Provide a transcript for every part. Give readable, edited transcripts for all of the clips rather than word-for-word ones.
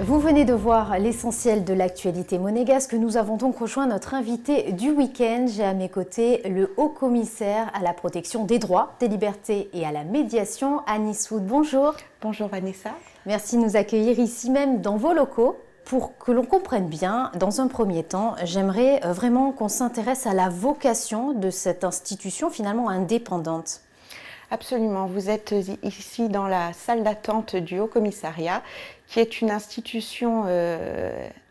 Vous venez de voir l'essentiel de l'actualité monégasque. Nous avons donc rejoint notre invité du week-end. J'ai à mes côtés le haut-commissaire à la protection des droits, des libertés et à la médiation, Anis Wood. Bonjour. Bonjour Vanessa. Merci de nous accueillir ici même dans vos locaux. Pour que l'on comprenne bien, dans un premier temps, j'aimerais vraiment qu'on s'intéresse à la vocation de cette institution finalement indépendante. Absolument, vous êtes ici dans la salle d'attente du Haut-Commissariat, qui est une institution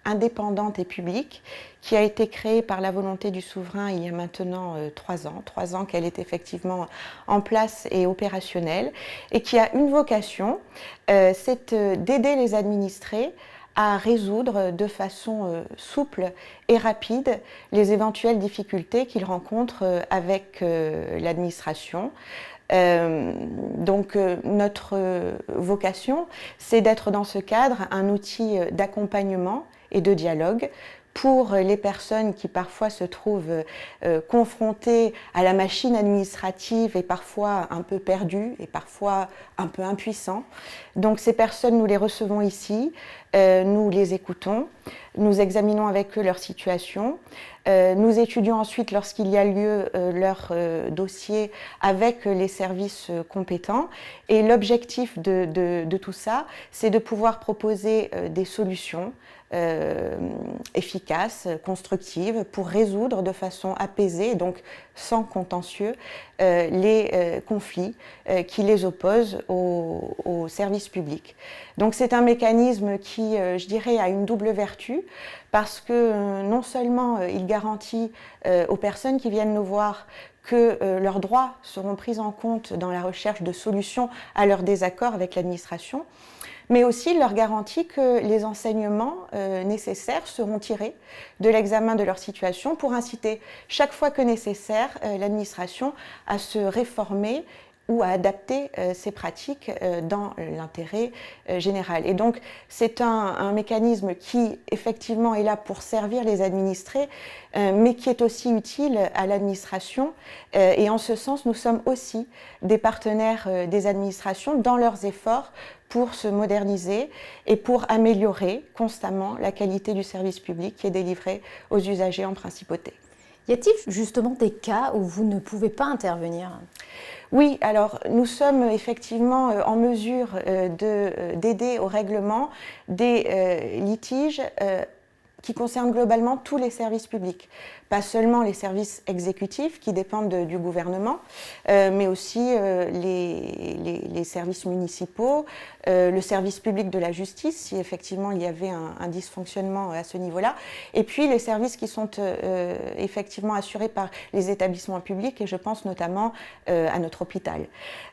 indépendante et publique, qui a été créée par la volonté du souverain il y a maintenant 3 ans. 3 ans qu'elle est effectivement en place et opérationnelle, et qui a une vocation, c'est d'aider les administrés à résoudre de façon souple et rapide les éventuelles difficultés qu'ils rencontrent avec l'administration. Notre vocation, c'est d'être dans ce cadre un outil d'accompagnement et de dialogue pour les personnes qui parfois se trouvent confrontées à la machine administrative et parfois un peu perdues et parfois un peu impuissants. Donc ces personnes, nous les recevons ici, nous les écoutons, nous examinons avec eux leur situation, nous étudions ensuite lorsqu'il y a lieu leur dossier avec les services compétents, et l'objectif de tout ça, c'est de pouvoir proposer des solutions efficaces, constructives, pour résoudre de façon apaisée, donc sans contentieux, les conflits qui les opposent au service public. Donc c'est un mécanisme qui, je dirais, a une double vertu, parce que non seulement il garantit aux personnes qui viennent nous voir que leurs droits seront pris en compte dans la recherche de solutions à leurs désaccords avec l'administration, mais aussi il leur garantit que les enseignements nécessaires seront tirés de l'examen de leur situation pour inciter chaque fois que nécessaire l'administration à se réformer ou à adapter ces pratiques dans l'intérêt général. Et donc c'est un mécanisme qui effectivement est là pour servir les administrés, mais qui est aussi utile à l'administration. Et en ce sens, nous sommes aussi des partenaires des administrations dans leurs efforts pour se moderniser et pour améliorer constamment la qualité du service public qui est délivré aux usagers en principauté. Y a-t-il justement des cas où vous ne pouvez pas intervenir ? Oui, alors nous sommes effectivement en mesure d'aider au règlement des litiges qui concernent globalement tous les services publics. Pas seulement les services exécutifs qui dépendent du gouvernement, mais aussi les services municipaux, le service public de la justice, si effectivement il y avait un dysfonctionnement à ce niveau-là, et puis les services qui sont effectivement assurés par les établissements publics, et je pense notamment à notre hôpital.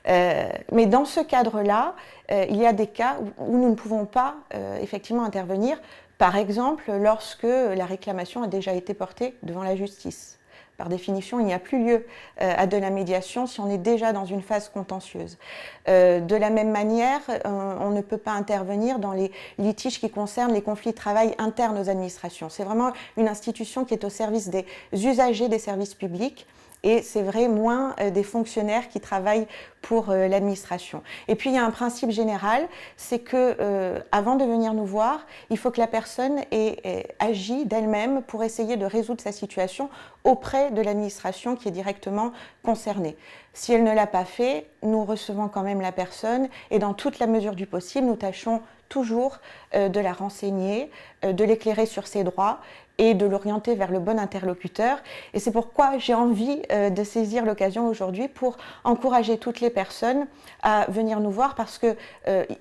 Mais dans ce cadre-là, il y a des cas où nous ne pouvons pas effectivement intervenir. Par exemple, lorsque la réclamation a déjà été portée devant la justice. Par définition, il n'y a plus lieu à de la médiation si on est déjà dans une phase contentieuse. De la même manière, on ne peut pas intervenir dans les litiges qui concernent les conflits de travail internes aux administrations. C'est vraiment une institution qui est au service des usagers des services publics. Et c'est vrai, moins des fonctionnaires qui travaillent pour l'administration. Et puis il y a un principe général, c'est que avant de venir nous voir, il faut que la personne ait agi d'elle-même pour essayer de résoudre sa situation auprès de l'administration qui est directement concernée. Si elle ne l'a pas fait, nous recevons quand même la personne et dans toute la mesure du possible, nous tâchons toujours de la renseigner, de l'éclairer sur ses droits et de l'orienter vers le bon interlocuteur. Et c'est pourquoi j'ai envie de saisir l'occasion aujourd'hui pour encourager toutes les personnes à venir nous voir, parce qu'il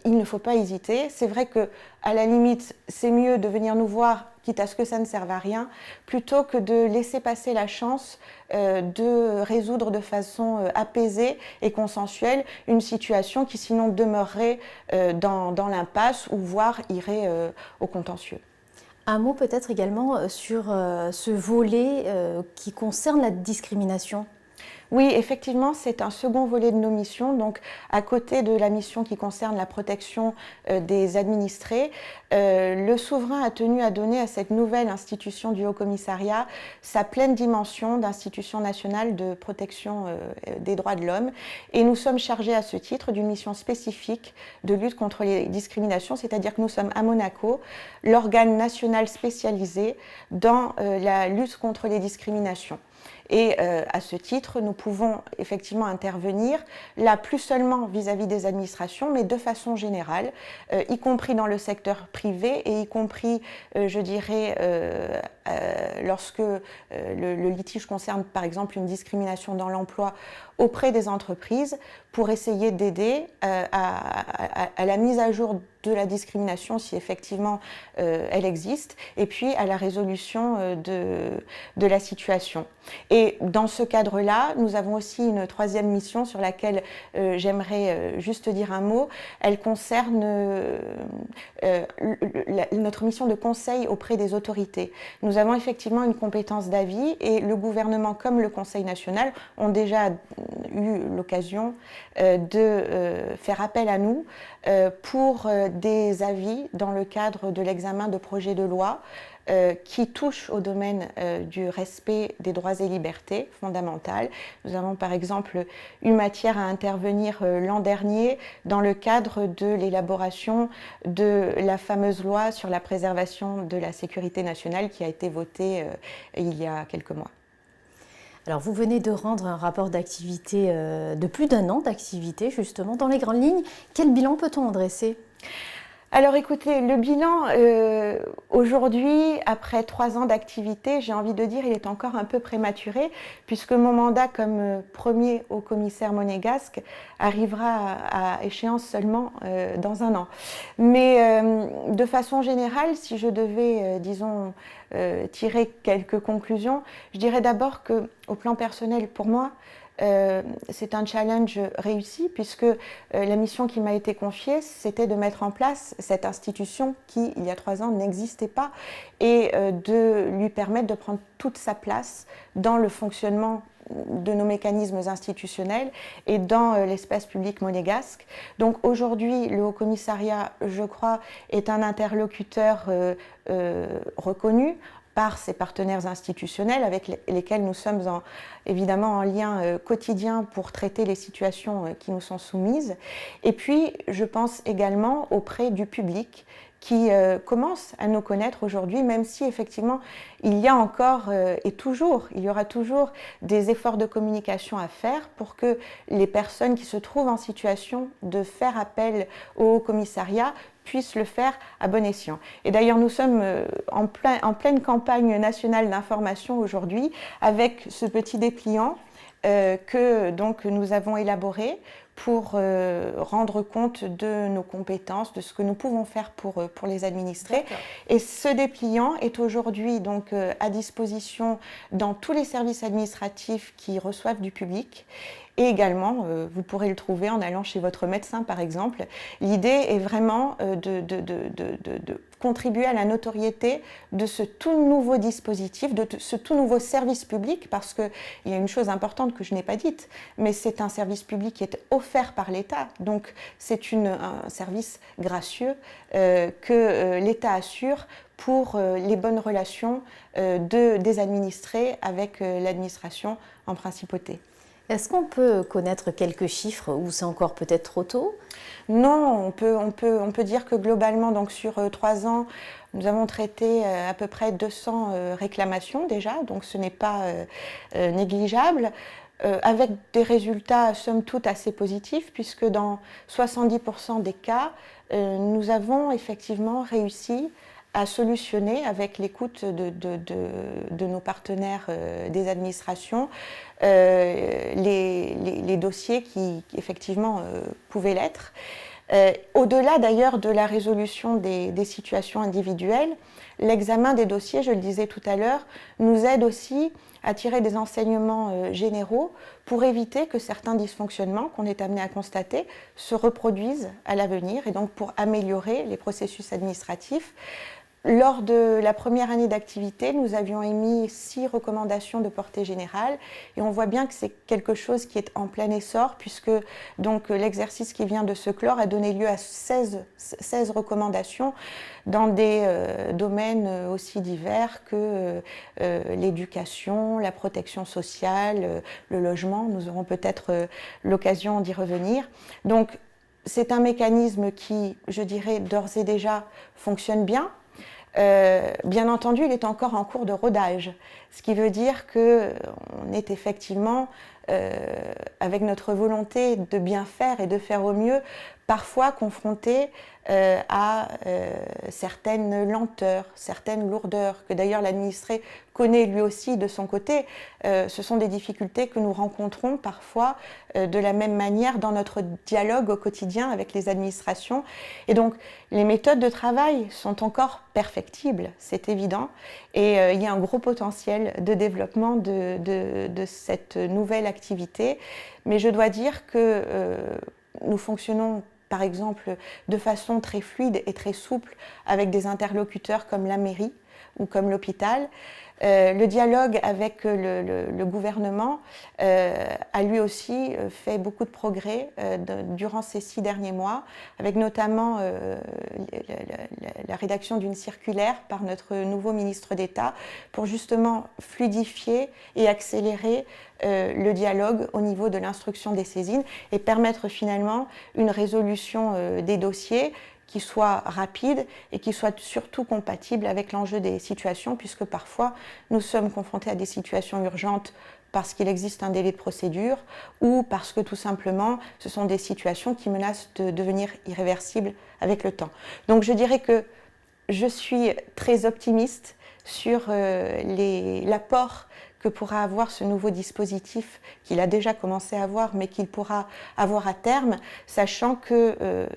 ne faut pas hésiter. C'est vrai qu'à la limite, c'est mieux de venir nous voir, quitte à ce que ça ne serve à rien, plutôt que de laisser passer la chance de résoudre de façon apaisée et consensuelle une situation qui sinon demeurerait dans l'impasse ou voire irait au contentieux. Un mot peut-être également sur ce volet qui concerne la discrimination. Oui, effectivement, c'est un second volet de nos missions. Donc, à côté de la mission qui concerne la protection des administrés, le souverain a tenu à donner à cette nouvelle institution du Haut-Commissariat sa pleine dimension d'institution nationale de protection des droits de l'homme. Et nous sommes chargés à ce titre d'une mission spécifique de lutte contre les discriminations, c'est-à-dire que nous sommes à Monaco, l'organe national spécialisé dans la lutte contre les discriminations. Et à ce titre, nous pouvons effectivement intervenir, là plus seulement vis-à-vis des administrations, mais de façon générale, y compris dans le secteur privé et y compris, je dirais, lorsque le litige concerne par exemple une discrimination dans l'emploi auprès des entreprises, pour essayer d'aider à la mise à jour de la discrimination si effectivement elle existe, et puis à la résolution de la situation. Et dans ce cadre-là, nous avons aussi une troisième mission sur laquelle j'aimerais juste dire un mot. Elle concerne notre mission de conseil auprès des autorités. Nous avons effectivement une compétence d'avis et le gouvernement comme le Conseil national ont déjà eu l'occasion de faire appel à nous pour des avis dans le cadre de l'examen de projets de loi qui touchent au domaine du respect des droits et libertés fondamentales. Nous avons par exemple eu matière à intervenir l'an dernier dans le cadre de l'élaboration de la fameuse loi sur la préservation de la sécurité nationale qui a été votée il y a quelques mois. Alors vous venez de rendre un rapport d'activité de plus d'1 an d'activité justement. Dans les grandes lignes, quel bilan peut-on en dresser ? Alors écoutez, le bilan aujourd'hui, après 3 ans d'activité, j'ai envie de dire il est encore un peu prématuré puisque mon mandat comme premier haut-commissaire monégasque arrivera à échéance seulement dans 1 an. Mais de façon générale, si je devais, disons, tirer quelques conclusions, je dirais d'abord qu'au plan personnel pour moi, c'est un challenge réussi puisque la mission qui m'a été confiée, c'était de mettre en place cette institution qui, il y a 3 ans, n'existait pas et de lui permettre de prendre toute sa place dans le fonctionnement de nos mécanismes institutionnels et dans l'espace public monégasque. Donc aujourd'hui, le Haut-Commissariat, je crois, est un interlocuteur reconnu par ses partenaires institutionnels avec lesquels nous sommes évidemment en lien quotidien pour traiter les situations qui nous sont soumises. Et puis, je pense également auprès du public qui commence à nous connaître aujourd'hui, même si effectivement il y a encore il y aura toujours des efforts de communication à faire pour que les personnes qui se trouvent en situation de faire appel au Haut-Commissariat puissent le faire à bon escient. Et d'ailleurs, nous sommes en pleine campagne nationale d'information aujourd'hui avec ce petit dépliant que donc, nous avons élaboré pour rendre compte de nos compétences, de ce que nous pouvons faire pour les administrés. Et ce dépliant est aujourd'hui donc à disposition dans tous les services administratifs qui reçoivent du public. Et également, vous pourrez le trouver en allant chez votre médecin, par exemple. L'idée est vraiment de contribuer à la notoriété de ce tout nouveau dispositif, de ce tout nouveau service public, parce qu'il y a une chose importante que je n'ai pas dite, mais c'est un service public qui est offert par l'État. Donc, c'est un service gracieux que l'État assure pour les bonnes relations des administrés avec l'administration en principauté. Est-ce qu'on peut connaître quelques chiffres ou c'est encore peut-être trop tôt ? Non, on peut dire que globalement, donc sur 3 ans, nous avons traité à peu près 200 réclamations déjà, donc ce n'est pas négligeable, avec des résultats somme toute assez positifs, puisque dans 70% des cas, nous avons effectivement réussi à solutionner avec l'écoute de nos partenaires des administrations les dossiers qui effectivement pouvaient l'être. Au-delà d'ailleurs de la résolution des situations individuelles, l'examen des dossiers, je le disais tout à l'heure, nous aide aussi à tirer des enseignements généraux pour éviter que certains dysfonctionnements qu'on est amené à constater se reproduisent à l'avenir et donc pour améliorer les processus administratifs. lors de la première année d'activité, nous avions émis 6 recommandations de portée générale et on voit bien que c'est quelque chose qui est en plein essor puisque donc l'exercice qui vient de se clore a donné lieu à 16 recommandations dans des domaines aussi divers que l'éducation, la protection sociale, le logement. Nous aurons peut-être l'occasion d'y revenir. Donc c'est un mécanisme qui, je dirais, d'ores et déjà fonctionne bien. Bien entendu, il est encore en cours de rodage, ce qui veut dire qu'on est effectivement, avec notre volonté de bien faire et de faire au mieux, parfois confronté à certaines lenteurs, certaines lourdeurs, que d'ailleurs l'administré connaît lui aussi de son côté. Ce sont des difficultés que nous rencontrons parfois de la même manière dans notre dialogue au quotidien avec les administrations. Et donc, les méthodes de travail sont encore perfectibles, c'est évident, et il y a un gros potentiel de développement de cette nouvelle activité. Mais je dois dire que nous fonctionnons par exemple de façon très fluide et très souple avec des interlocuteurs comme la mairie ou comme l'hôpital. Le dialogue avec le gouvernement a lui aussi fait beaucoup de progrès durant ces 6 derniers mois, avec notamment la rédaction d'une circulaire par notre nouveau ministre d'État pour justement fluidifier et accélérer le dialogue au niveau de l'instruction des saisines et permettre finalement une résolution des dossiers qui soit rapide et qui soit surtout compatible avec l'enjeu des situations, puisque parfois nous sommes confrontés à des situations urgentes parce qu'il existe un délai de procédure ou parce que tout simplement ce sont des situations qui menacent de devenir irréversibles avec le temps. Donc je dirais que je suis très optimiste sur l'apport que pourra avoir ce nouveau dispositif qu'il a déjà commencé à avoir mais qu'il pourra avoir à terme, sachant que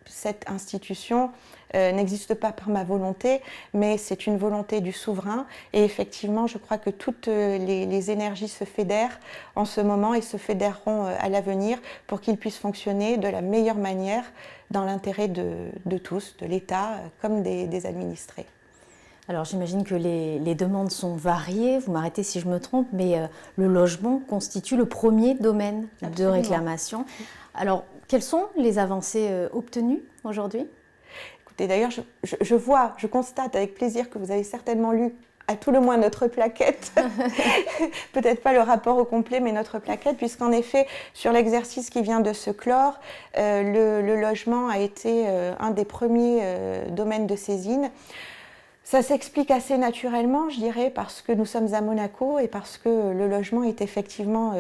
cette institution n'existe pas par ma volonté, mais c'est une volonté du souverain. Et effectivement, je crois que toutes les énergies se fédèrent en ce moment et se fédéreront à l'avenir pour qu'il puisse fonctionner de la meilleure manière dans l'intérêt de tous, de l'État comme des administrés. Alors j'imagine que les demandes sont variées, vous m'arrêtez si je me trompe, mais le logement constitue le premier domaine de réclamation. Alors quelles sont les avancées obtenues aujourd'hui ? Écoutez, d'ailleurs, je constate avec plaisir que vous avez certainement lu à tout le moins notre plaquette, peut-être pas le rapport au complet, mais notre plaquette, puisqu'en effet, sur l'exercice qui vient de se clore, le logement a été un des premiers domaines de saisine. Ça s'explique assez naturellement, je dirais, parce que nous sommes à Monaco et parce que le logement est effectivement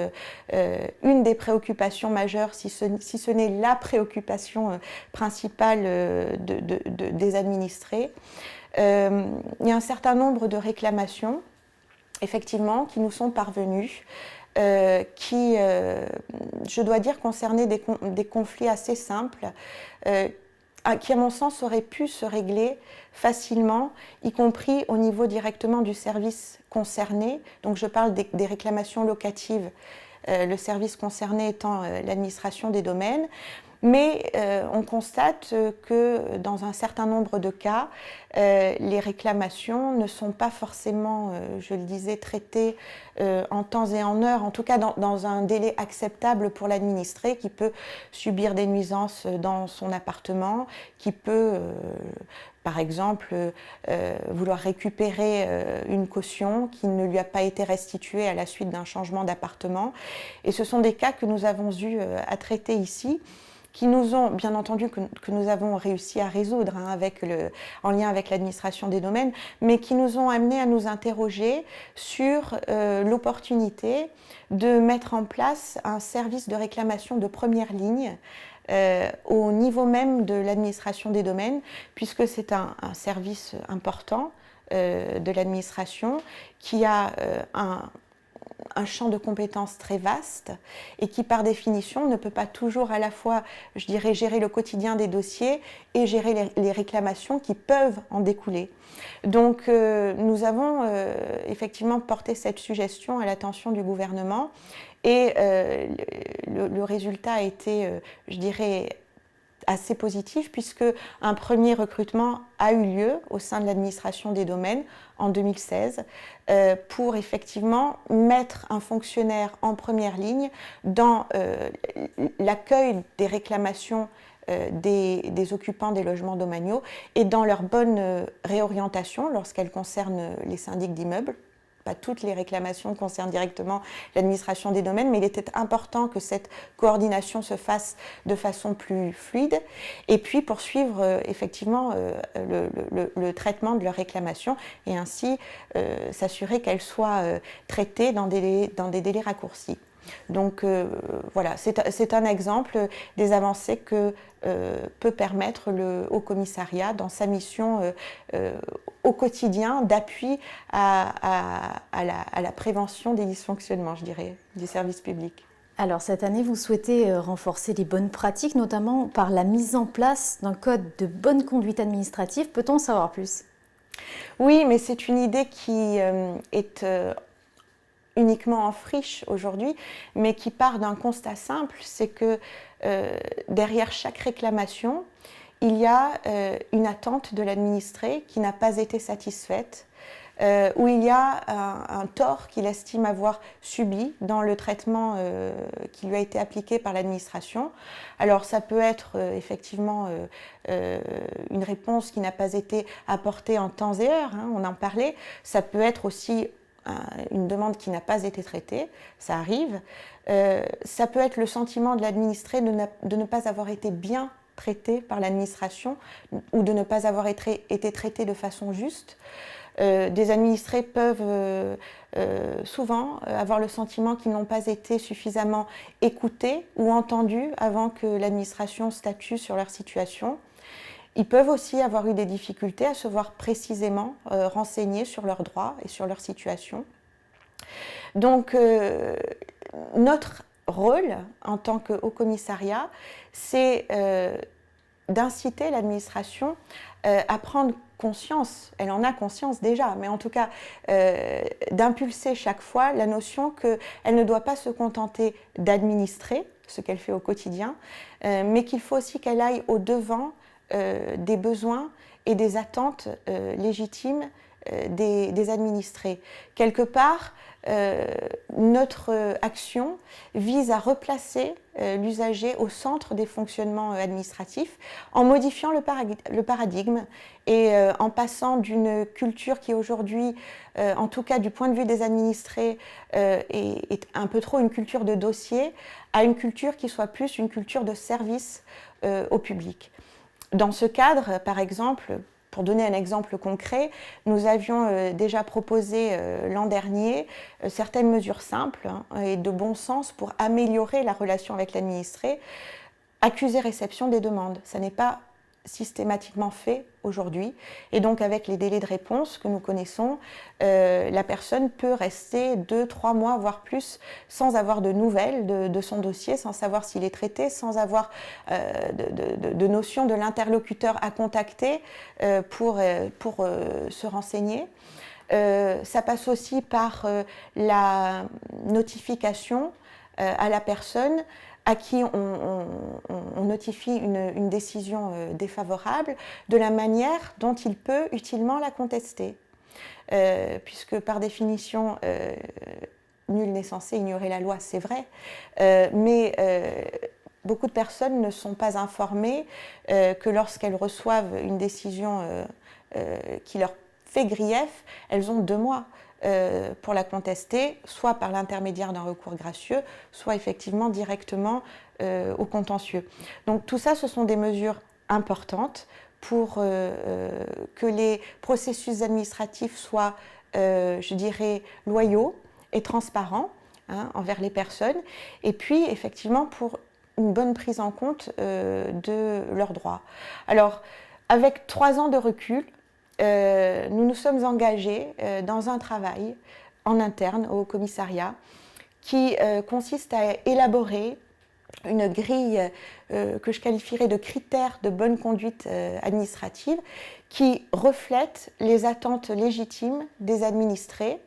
une des préoccupations majeures, si ce n'est la préoccupation principale des administrés. Il y a un certain nombre de réclamations, effectivement, qui nous sont parvenues, qui, je dois dire, concernaient des conflits assez simples, qui, à mon sens, auraient pu se régler facilement, y compris au niveau directement du service concerné. Donc je parle des réclamations locatives, le service concerné étant l'administration des domaines. Mais on constate que dans un certain nombre de cas, les réclamations ne sont pas forcément, je le disais, traitées en temps et en heure, en tout cas dans un délai acceptable pour l'administré qui peut subir des nuisances dans son appartement, qui peut, par exemple, vouloir récupérer une caution qui ne lui a pas été restituée à la suite d'un changement d'appartement. Et ce sont des cas que nous avons eu à traiter ici, qui nous ont, bien entendu, que nous avons réussi à résoudre en lien avec l'administration des domaines, mais qui nous ont amenés à nous interroger sur l'opportunité de mettre en place un service de réclamation de première ligne au niveau même de l'administration des domaines, puisque c'est un service important de l'administration qui a un champ de compétences très vaste et qui, par définition, ne peut pas toujours à la fois, je dirais, gérer le quotidien des dossiers et gérer les réclamations qui peuvent en découler. Donc, nous avons effectivement porté cette suggestion à l'attention du gouvernement et le résultat a été, je dirais, assez positif puisque un premier recrutement a eu lieu au sein de l'administration des domaines en 2016 pour effectivement mettre un fonctionnaire en première ligne dans l'accueil des réclamations des occupants des logements domaniaux et dans leur bonne réorientation lorsqu'elles concernent les syndics d'immeubles. Pas toutes les réclamations concernent directement l'administration des domaines, mais il était important que cette coordination se fasse de façon plus fluide et puis poursuivre effectivement le traitement de leurs réclamations et ainsi s'assurer qu'elles soient traitées dans des délais raccourcis. Donc voilà, c'est un exemple des avancées que peut permettre le Haut Commissariat dans sa mission au quotidien d'appui à la prévention des dysfonctionnements, je dirais, du service public. Alors cette année, vous souhaitez renforcer les bonnes pratiques, notamment par la mise en place d'un code de bonne conduite administrative. Peut-on en savoir plus ? Oui, mais c'est une idée qui est uniquement en friche aujourd'hui, mais qui part d'un constat simple, c'est que derrière chaque réclamation, il y a une attente de l'administré qui n'a pas été satisfaite, où il y a un tort qu'il estime avoir subi dans le traitement qui lui a été appliqué par l'administration. Alors ça peut être effectivement une réponse qui n'a pas été apportée en temps et heure, hein, on en parlait, ça peut être aussi une demande qui n'a pas été traitée, ça arrive. Ça peut être le sentiment de l'administré de ne pas avoir été bien traité par l'administration ou de ne pas avoir été traité de façon juste. Des administrés peuvent souvent avoir le sentiment qu'ils n'ont pas été suffisamment écoutés ou entendus avant que l'administration statue sur leur situation. Ils peuvent aussi avoir eu des difficultés à se voir précisément renseignés sur leurs droits et sur leur situation. Donc, notre rôle en tant que Haut Commissariat, c'est d'inciter l'administration à prendre conscience, elle en a conscience déjà, mais en tout cas d'impulser chaque fois la notion qu'elle ne doit pas se contenter d'administrer ce qu'elle fait au quotidien, mais qu'il faut aussi qu'elle aille au-devant des besoins et des attentes légitimes des administrés. Quelque part, notre action vise à replacer l'usager au centre des fonctionnements administratifs en modifiant le paradigme et en passant d'une culture qui aujourd'hui, en tout cas du point de vue des administrés, est un peu trop une culture de dossier, à une culture qui soit plus une culture de service au public. Dans ce cadre, par exemple, pour donner un exemple concret, nous avions déjà proposé l'an dernier certaines mesures simples et de bon sens pour améliorer la relation avec l'administré. Accuser-réception des demandes, ça n'est pas systématiquement fait aujourd'hui. Et donc avec les délais de réponse que nous connaissons, la personne peut rester 2-3 mois, voire plus, sans avoir de nouvelles de son dossier, sans savoir s'il est traité, sans avoir de notion de l'interlocuteur à contacter pour se renseigner. Ça passe aussi par la notification à la personne à qui on notifie une décision défavorable, de la manière dont il peut utilement la contester. Puisque par définition, nul n'est censé ignorer la loi, c'est vrai, mais beaucoup de personnes ne sont pas informées que lorsqu'elles reçoivent une décision qui leur fait grief, elles ont 2 mois. Pour la contester, soit par l'intermédiaire d'un recours gracieux, soit effectivement directement au contentieux. Donc tout ça, ce sont des mesures importantes pour que les processus administratifs soient, je dirais, loyaux et transparents envers les personnes, et puis effectivement pour une bonne prise en compte de leurs droits. Alors, avec 3 ans de recul, nous nous sommes engagés dans un travail en interne au commissariat qui consiste à élaborer une grille que je qualifierais de critères de bonne conduite administrative qui reflète les attentes légitimes des administrés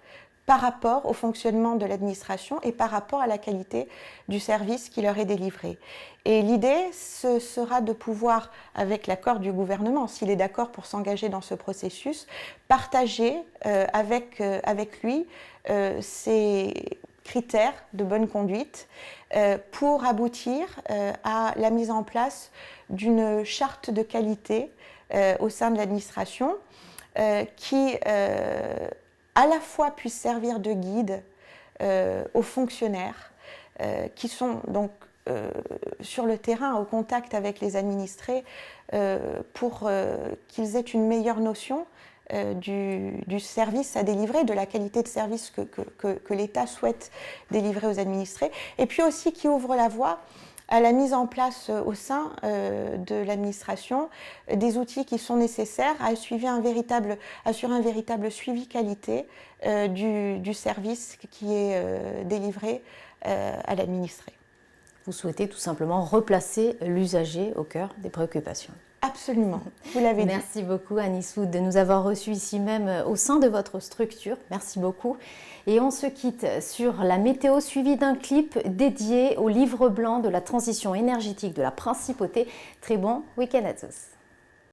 par rapport au fonctionnement de l'administration et par rapport à la qualité du service qui leur est délivré. Et l'idée, ce sera de pouvoir, avec l'accord du gouvernement, s'il est d'accord pour s'engager dans ce processus, partager avec lui ces critères de bonne conduite pour aboutir à la mise en place d'une charte de qualité au sein de l'administration qui à la fois puisse servir de guide aux fonctionnaires qui sont donc sur le terrain, au contact avec les administrés, pour qu'ils aient une meilleure notion du service à délivrer, de la qualité de service que l'État souhaite délivrer aux administrés, et puis aussi qui ouvre la voie à la mise en place au sein de l'administration des outils qui sont nécessaires à assurer un véritable suivi qualité du service qui est délivré à l'administré. Vous souhaitez tout simplement replacer l'usager au cœur des préoccupations. Absolument, vous l'avez dit. Merci beaucoup Annie Soud de nous avoir reçus ici même au sein de votre structure. Merci beaucoup. Et on se quitte sur la météo suivie d'un clip dédié au livre blanc de la transition énergétique de la Principauté. Très bon week-end à tous.